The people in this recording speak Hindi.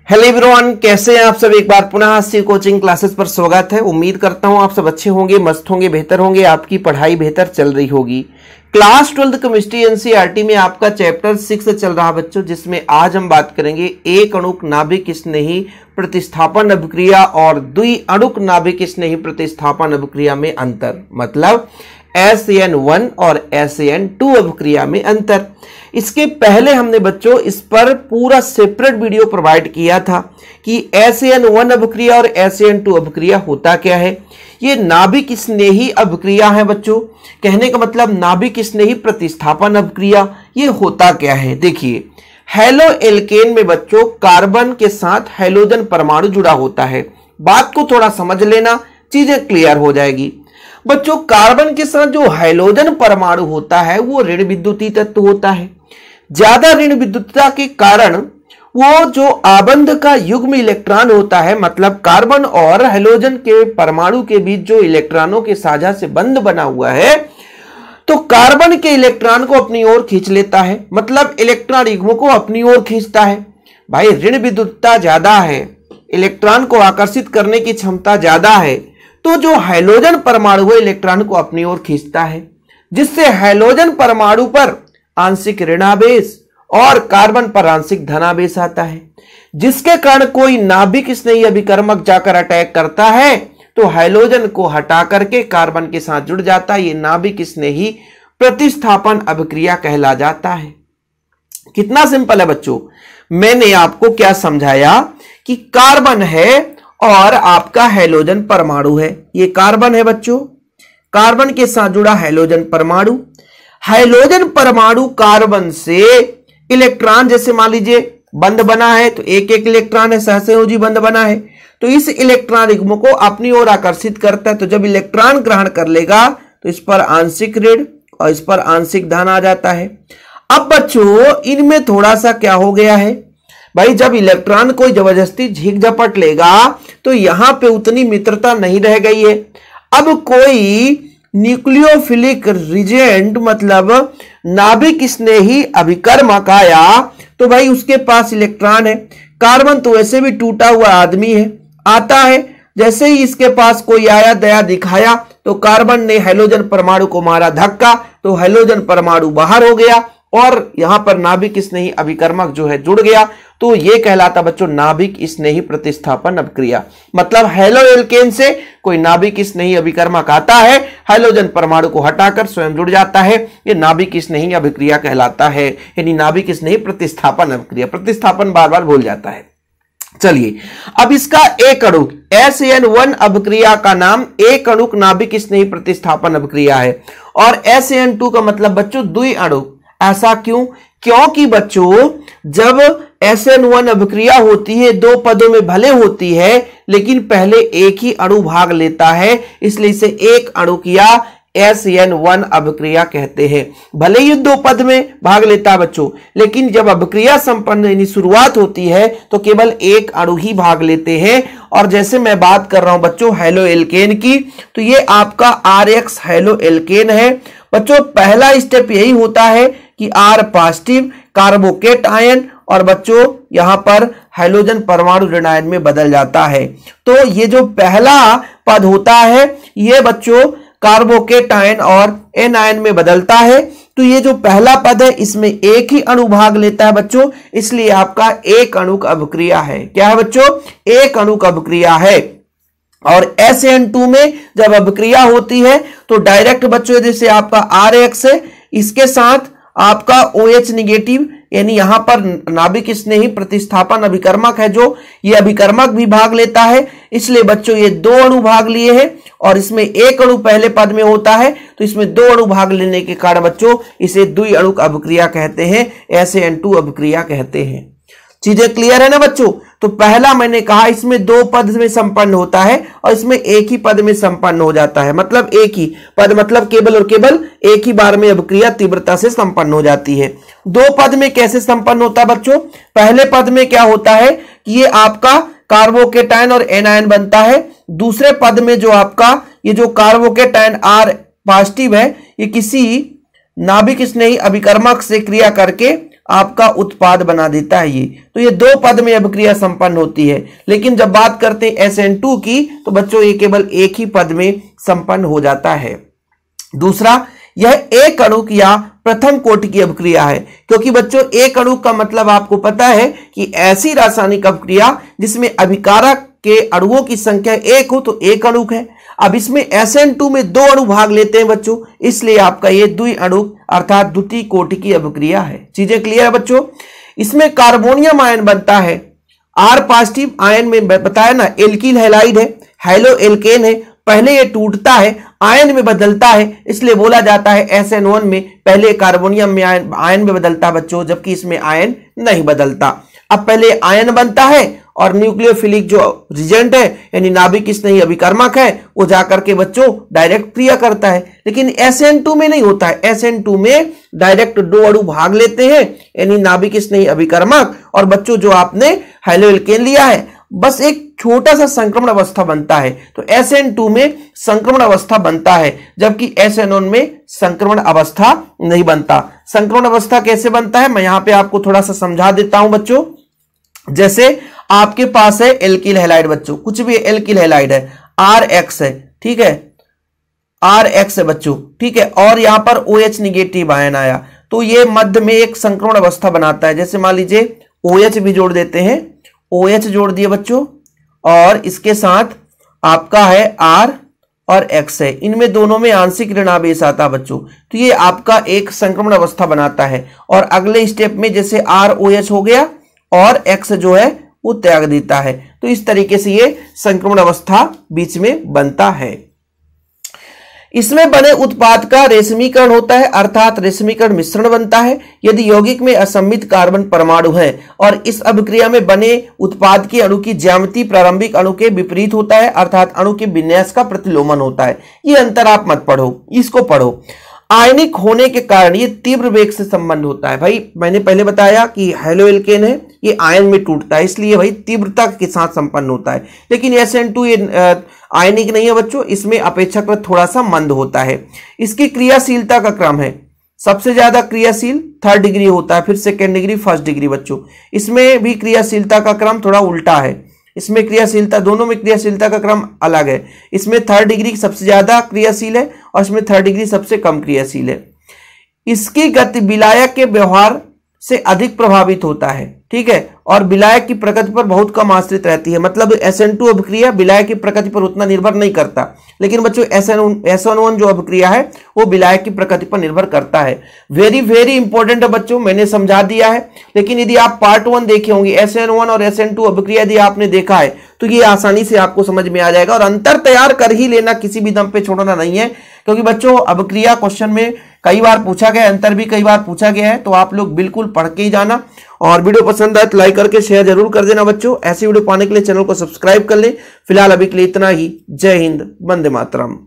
हेलो एवरीवन, कैसे हैं आप सब। एक बार पुनः सी कोचिंग क्लासेस पर स्वागत है। उम्मीद करता हूं आप सब अच्छे होंगे, मस्त होंगे, बेहतर होंगे, आपकी पढ़ाई बेहतर चल रही होगी। क्लास 12 केमिस्ट्री एनसीईआरटी में आपका चैप्टर 6 चल रहा बच्चों, जिसमें आज हम बात करेंगे एक अणुक नाभिक स्नेही प्रतिस्थापन अभिक्रिया और द्वि अणुक नाभिक स्नेही प्रतिस्थापन अभिक्रिया में अंतर, मतलब SN1 और SN2 अभिक्रिया में अंतर। इसके पहले हमने बच्चों इस पर पूरा सेपरेट वीडियो प्रोवाइड किया था कि SN1 अभिक्रिया और SN2 अभिक्रिया होता क्या है। ये नाभिक स्नेही अभिक्रिया है बच्चों, कहने का मतलब नाभिक स्नेही प्रतिस्थापन अभिक्रिया। ये होता क्या है, देखिए हेलो एल्केन में बच्चों कार्बन के साथ हाइड्रोजन परमाणु जुड़ा होता है। बात को थोड़ा समझ लेना, चीजें क्लियर हो जाएगी बच्चों। कार्बन के साथ जो हाइड्रोजन परमाणु होता है वो ऋण विद्युतीय तत्व होता है। ज्यादा ऋण विद्युतता के कारण वो जो आबंध का युग्म इलेक्ट्रॉन होता है, मतलब कार्बन और हाइड्रोजन के परमाणु के बीच जो इलेक्ट्रॉनों के साझा से बंध बना हुआ है, तो कार्बन के इलेक्ट्रॉन को अपनी ओर खींच लेता है, मतलब इलेक्ट्रॉन युग्म को अपनी ओर खींचता है। भाई ऋण विद्युतता ज्यादा है, इलेक्ट्रॉन को आकर्षित करने की क्षमता ज्यादा है, तो जो हाइड्रोजन परमाणु है इलेक्ट्रॉन को अपनी ओर खींचता है, जिससे हाइड्रोजन परमाणु पर आंशिक ऋणावेश और कार्बन पर आंशिक धनावेश आता है, जिसके कारण कोई नाभिक स्नेही अभिकर्मक जाकर अटैक करता है तो हाइड्रोजन को हटा करके कार्बन के साथ जुड़ जाता है। ये नाभिक स्नेही प्रतिस्थापन अभिक्रिया कहला जाता है। कितना सिंपल है बच्चों। मैंने आपको क्या समझाया कि कार्बन है और आपका हाइड्रोजन परमाणु है। ये कार्बन है बच्चों, कार्बन के साथ जुड़ा हाइड्रोजन परमाणु। हाइड्रोजन परमाणु कार्बन से इलेक्ट्रॉन, जैसे मान लीजिए बंध बना है तो एक एक इलेक्ट्रॉन है, सहसंयोजी बंध बना है, तो इस इलेक्ट्रॉन युग्म को अपनी ओर आकर्षित करता है। तो जब इलेक्ट्रॉन ग्रहण कर लेगा तो इस पर आंशिक ऋण और इस पर आंशिक धन आ जाता है। अब बच्चों इनमें थोड़ा सा क्या हो गया है भाई, जब इलेक्ट्रॉन कोई जबरदस्ती झीक झपट लेगा तो यहां पे उतनी मित्रता नहीं रह गई है। अब कोई न्यूक्लियोफिलिक रिजेंट, मतलब नाभिक स्नेही अभिकर्मक आया तो भाई उसके पास इलेक्ट्रॉन है। कार्बन तो वैसे भी टूटा हुआ आदमी है, आता है, जैसे ही इसके पास कोई आया, दया दिखाया, तो कार्बन ने हाइड्रोजन परमाणु को मारा धक्का, तो हाइड्रोजन परमाणु बाहर हो गया और यहां पर नाभिक स्नेही अभिकर्मक जो है जुड़ गया। तो ये कहलाता बच्चों नाभिक स्नेही प्रतिस्थापन अभिक्रिया। मतलब हेलो एल्केन से कोई नाभिक स्नेही अभिकर्मक आता है, हाइड्रोजन परमाणु को हटाकर स्वयं जुड़ जाता है, ये नाभिक स्नेही अभिक्रिया कहलाता है, यानी नाभिक स्नेही प्रतिस्थापन अभिक्रिया। प्रतिस्थापन बार बार भूल जाता है। चलिए अब इसका एक अणुक SN1 अभिक्रिया का नाम एक अणुक नाभिक स्नेही प्रतिस्थापन अभिक्रिया है, और SN2 का मतलब बच्चों द्वि अणुक। ऐसा क्यों? क्योंकि बच्चों जब SN1 अभिक्रिया होती है, दो पदों में भले होती है, लेकिन पहले एक ही अणु भाग लेता है, इसलिए इसे एक अणुक या SN1 अभिक्रिया कहते हैं। भले ही दो पद में भाग लेता है बच्चों, लेकिन जब अभिक्रिया संपन्न यानी शुरुआत होती है तो केवल एक अणु ही भाग लेते हैं। और जैसे मैं बात कर रहा हूं बच्चों हेलो एल्केन की, तो ये आपका RX हेलो एल्केन है बच्चों। पहला स्टेप यही होता है कि R पॉजिटिव कार्बोकेट आयन, और बच्चों यहां पर हाइड्रोजन परमाणु ऋण आयन में बदल जाता है। तो ये जो पहला पद होता है ये बच्चों कार्बोकेट आयन और N आयन में बदलता है। तो ये जो पहला पद है इसमें एक ही अणु भाग लेता है बच्चों, इसलिए आपका एक अणुक अभिक्रिया है। क्या है बच्चों? एक अणुक अभिक्रिया है। और SN2 में जब अभिक्रिया होती है तो डायरेक्ट बच्चों जैसे आपका RX है, इसके साथ आपका OH निगेटिव, यानी यहां पर नाभिक स्नेही प्रतिस्थापन अभिकर्मक है, जो ये अभिकर्मक भी भाग लेता है। इसलिए बच्चों ये दो अणु भाग लिए हैं और इसमें एक अणु पहले पद में होता है, तो इसमें दो अणु भाग लेने के कारण बच्चों इसे द्वि अणुक अभिक्रिया कहते हैं, SN2 अभिक्रिया कहते हैं। चीजें क्लियर है ना बच्चों? तो पहला मैंने कहा इसमें दो पद में संपन्न होता है और इसमें एक ही पद में संपन्न हो जाता है, मतलब एक ही पद, मतलब केवल और केवल एक ही बार में अभिक्रिया तीव्रता से संपन्न हो जाती है। दो पद में कैसे संपन्न होता है बच्चों? पहले पद में क्या होता है कि ये आपका कार्बोकेटायन और N आयन बनता है। दूसरे पद में जो आपका ये जो कार्बोकेटायन R पॉजिटिव है, ये किसी नाभिक स्नेही अभिकर्मक से क्रिया करके आपका उत्पाद बना देता है ये। तो ये 2 पद में अभिक्रिया संपन्न होती है। लेकिन जब बात करते हैं SN2 की तो बच्चों ये केवल एक ही पद में संपन्न हो जाता है। दूसरा, यह एक अणुक या प्रथम कोटि की अभिक्रिया है, क्योंकि बच्चों एक अणुक का मतलब आपको पता है कि ऐसी रासायनिक अभिक्रिया जिसमें अभिकारक के अणुओं की संख्या 1 हो तो एक अणुक है। अब इसमें SN2 में 2 अणु भाग लेते हैं बच्चों, इसलिए आपका ये द्विअणुक अर्थात द्वितीय कोटि की अभिक्रिया है। चीजें क्लियर है बच्चों। इसमें कार्बोनियम आयन बनता है, R पॉजिटिव आयन में बताया ना, एल्किल हैलाइड है, हैलो एल्केन है, पहले ये टूटता है आयन में बदलता है, इसलिए बोला जाता है SN1 में पहले कार्बोनियम में आयन में बदलता है बच्चों, जबकि इसमें आयन नहीं बदलता। अब पहले आयन बनता है और न्यूक्लियोफिलिक जो रिजेंट है यानी नाभिक स्नेही अभिकर्मक है वो जाकर के बच्चों डायरेक्ट क्रिया करता है। लेकिन SN2 में नहीं होता है। SN2 में डायरेक्ट 2 अणु भाग लेते हैं यानी नाभिक स्नेही अभिकर्मक, और बच्चों जो आपने हैलोएल्केन लिया है बस एक छोटा सा संक्रमण अवस्था बनता है। तो SN2 में संक्रमण अवस्था बनता है, जबकि SN1 में संक्रमण अवस्था नहीं बनता। संक्रमण अवस्था कैसे बनता है मैं यहां पे आपको थोड़ा सा समझा देता हूं बच्चों। जैसे आपके पास है एल्किल हैलाइड बच्चों, कुछ भी एल्किल हैलाइड है, RX है, ठीक है, RX है बच्चों, ठीक है, और यहां पर OH निगेटिव आयन आया तो ये मध्य में एक संक्रमण अवस्था बनाता है। जैसे मान लीजिए OH भी जोड़ देते हैं, OH जोड़ दिए बच्चों, और इसके साथ आपका है R और X है, इनमें दोनों में आंशिक ऋणावेश आता है बच्चों, तो ये आपका एक संक्रमण अवस्था बनाता है। और अगले स्टेप में जैसे ROH हो गया और X जो है वो त्याग देता है, तो इस तरीके से ये संक्रमण अवस्था बीच में बनता है। इसमें बने उत्पाद का रेशमीकरण होता है, अर्थात रेशमीकरण मिश्रण बनता है यदि यौगिक में असम्मित कार्बन परमाणु है, और इस अभिक्रिया में बने उत्पाद की अणु की ज्यामिति प्रारंभिक अणु के विपरीत होता है, अर्थात अणु के विन्यास का प्रतिलोमन होता है। ये अंतर आप मत पढ़ो, इसको पढ़ो। आयनिक होने के कारण ये तीव्र वेग से संबंध होता है। भाई मैंने पहले बताया कि हैलोएल्केन है, ये आयन में टूटता है, इसलिए भाई तीव्रता के साथ संपन्न होता है। लेकिन SN2 ये आयनिक नहीं है बच्चों, इसमें अपेक्षाकृत थोड़ा सा मंद होता है। इसकी क्रियाशीलता का क्रम है, सबसे ज्यादा क्रियाशील 3rd डिग्री होता है, फिर 2nd डिग्री 1st डिग्री बच्चों। इसमें भी क्रियाशीलता का क्रम थोड़ा उल्टा है, इसमें क्रियाशीलता, दोनों में क्रियाशीलता का क्रम अलग है। इसमें 3rd डिग्री सबसे ज्यादा क्रियाशील है और इसमें 3rd डिग्री सबसे कम क्रियाशील है। इसकी गति विलायक के व्यवहार से अधिक प्रभावित होता है, ठीक है, और विलायक की प्रकृति पर बहुत कम आश्रित रहती है। मतलब SN2 अभिक्रिया विलायक की प्रकृति पर उतना निर्भर नहीं करता, लेकिन बच्चों SN1 जो अभिक्रिया है वो विलायक की प्रकृति पर निर्भर करता है। वेरी वेरी इंपॉर्टेंट है बच्चों, मैंने समझा दिया है। लेकिन यदि आप पार्ट 1 देखे होंगे, SN1 और SN2 अभिक्रिया यदि आपने देखा है तो ये आसानी से आपको समझ में आ जाएगा, और अंतर तैयार कर ही लेना, किसी भी दम पे छोड़ना नहीं है, क्योंकि बच्चों अभिक्रिया क्वेश्चन में कई बार पूछा गया, अंतर भी कई बार पूछा गया है, तो आप लोग बिल्कुल पढ़ के ही जाना। और वीडियो पसंद आए तो लाइक करके शेयर जरूर कर देना बच्चों। ऐसी वीडियो पाने के लिए चैनल को सब्सक्राइब कर ले। फिलहाल अभी के लिए इतना ही। जय हिंद, वंदे मातरम।